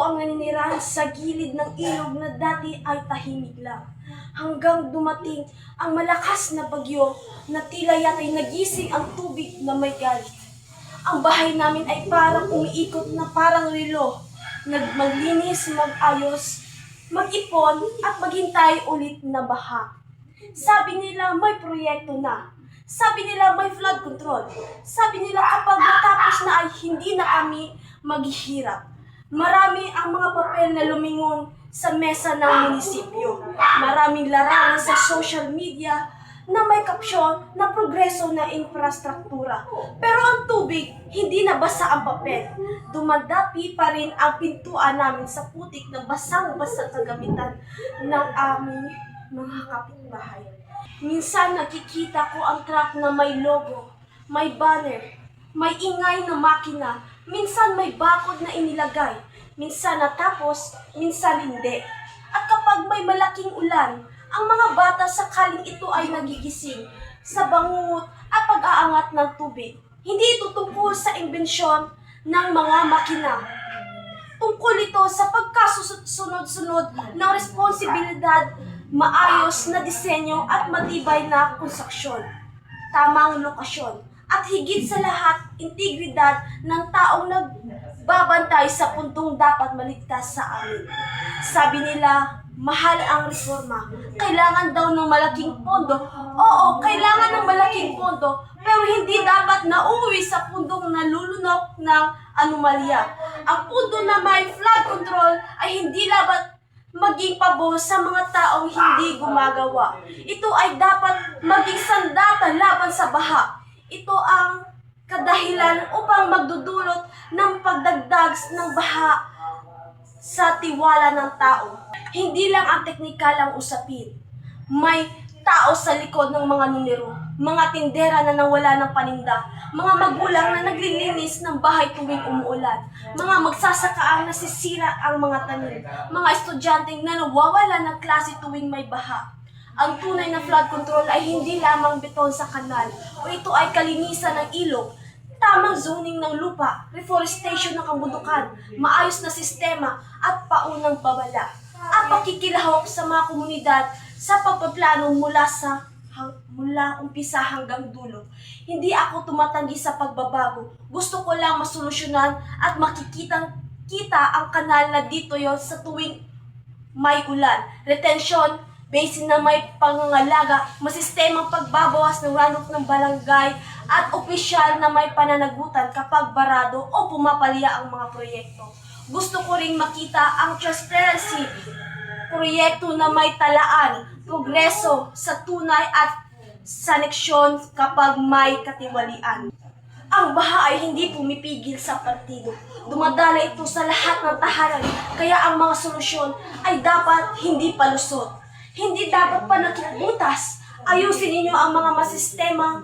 ang naninirahan sa gilid ng ilog na dati ay tahimik lang. Hanggang dumating ang malakas na bagyo na tila yata'y nagising ang tubig na may galit. Ang bahay namin ay parang umiikot na parang relo. Maglinis, mag-ayos, mag-ipon at maghintay ulit na baha. Sabi nila may proyekto na. Sabi nila may flood control. Sabi nila kapag natapos na ay hindi na kami maghihirap. Marami ang mga papel na lumingon sa mesa ng munisipyo. Maraming larangan sa social media na may kapsyon na progreso na infrastruktura. Pero ang tubig, hindi nabasa ang papel. Dumadapi pa rin ang pintuan namin sa putik na basang-basang kagamitan ng aming mga kapitbahay. Minsan nakikita ko ang truck na may logo, may banner, may ingay na makina, minsan may bakod na inilagay, minsan natapos, minsan hindi. At kapag may malaking ulan, ang mga bata sakaling ito ay nagigising sa bangungot at pag-aangat ng tubig. Hindi ito tungkol sa imbensyon ng mga makina. Tungkol ito sa pagkasunod-sunod ng responsibilidad, maayos na disenyo at matibay na konstruksyon, tamang lokasyon, at higit sa lahat, integridad ng taong nagbabantay sa puntong dapat maligtas sa amin. Sabi nila, mahal ang reforma. Kailangan daw ng malaking pondo. Oo, kailangan ng malaking pondo, pero hindi dapat nauuwi sa pundong nalulunok ng anomalya. Ang pundo na may flood control ay hindi dapat maging pabor sa mga taong hindi gumagawa. Ito ay dapat maging sandata laban sa baha. Ito ang kadahilan upang magdudulot ng pagdagdag ng baha sa tiwala ng tao. Hindi lang ang teknikal ang usapin. May tao sa likod ng mga numero, mga tindera na nawala ng paninda, mga magulang na naglilinis ng bahay tuwing umuulan, mga magsasaka ang nasisira ang mga tanim, mga estudyanteng na nawawala ng klase tuwing may baha. Ang tunay na flood control ay hindi lamang beton sa kanal o ito ay kalinisan ng ilog, tamang zoning ng lupa, reforestation ng kabundukan, maayos na sistema at paunang babala, at pakikilahok sa mga komunidad sa pagpaplano mula umpisa hanggang dulo. Hindi ako tumatanggi sa pagbabago. Gusto ko lang masolusyonan at makikita ang kanal na dito yon sa tuwing may ulan. Retention, basin na may pangangalaga, masistemang pagbabawas ng runoff ng barangay at opisyal na may pananagutan kapag barado o pumapalya ang mga proyekto. Gusto ko ring makita ang transparency, proyekto na may talaan, progreso sa tunay at saneksyon kapag may katiwalian. Ang baha ay hindi pumipigil sa partido. Dumadala ito sa lahat ng tahanan, kaya ang mga solusyon ay dapat hindi palusot. Hindi dapat pa nakikbutas. Ayusin ninyo ang mga masistemang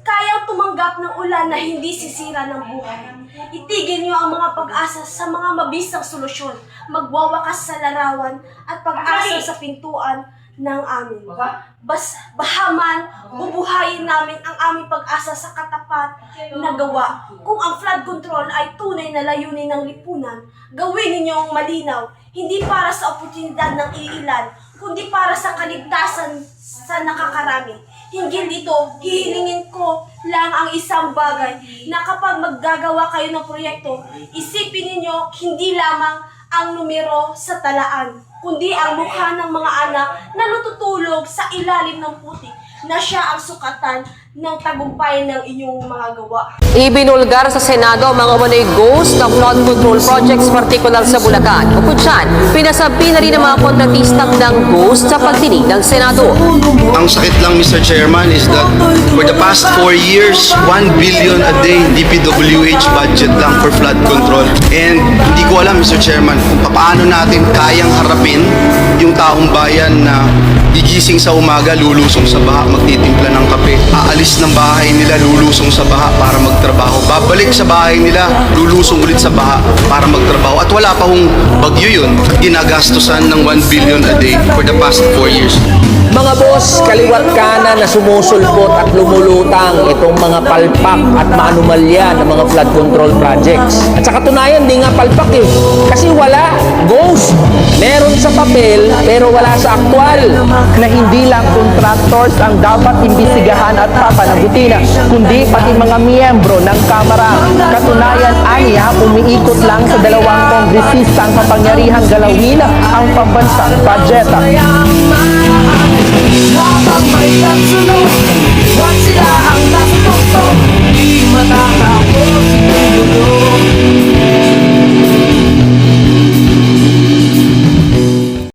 kayang tumanggap ng ulan na hindi sisira ng buhay. Itigil niyo ang mga pag-asa sa mga mabisang solusyon, magwawakas sa larawan at pag-asa sa pintuan ng amin. Bahaman, bubuhayin namin ang aming pag-asa sa katapat na gawa. Kung ang flood control ay tunay na layunin ng lipunan, gawin ninyong malinaw, hindi para sa oportunidad ng iilan, kundi para sa kaligtasan sa nakakarami. Hinggil dito, hihilingin ko lang ang isang bagay na kapag maggagawa kayo ng proyekto, isipin ninyo hindi lamang ang numero sa talaan, kundi ang mukha ng mga anak na natutulog sa ilalim ng putik na siya ang sukatan ng tagumpay ng inyong mga gawa. Ibinulgar sa Senado ang mga umano'y ghost na flood control projects partikular sa Bulacan. Bukod dyan, pinasabi na rin ng mga kontratistang ng ghost sa pagdinig ng Senado. Ang sakit lang, Mr. Chairman, is that for the past 4 years, 1 billion a day DPWH budget lang for flood control. And hindi ko alam, Mr. Chairman, kung paano natin kayang harapin yung taong bayan na Gigising sa umaga, lulusong sa baha, magtitimpla ng kape. Aalis ng bahay nila, lulusong sa baha para magtrabaho. Babalik sa bahay nila, lulusong ulit sa baha para magtrabaho. At wala pa hong bagyo yun. Ginagastusan ng 1 billion a day for the past 4 years. Mga boss, kaliwat kanan na sumusulpot at lumulutang itong mga palpak at maanumalya ng mga flood control projects. At sa katunayan, di nga palpak eh. Kasi wala, ghost. Meron sa papel, pero wala sa aktwal. Na hindi lang contractors ang dapat imbisigahan at papanagutin, kundi pati mga miyembro ng Kamara. Katunayan, aniya, umiikot lang sa dalawang kongresistang kapangyarihang galawin ang pambansang budget. Habang may kasunod, wag sila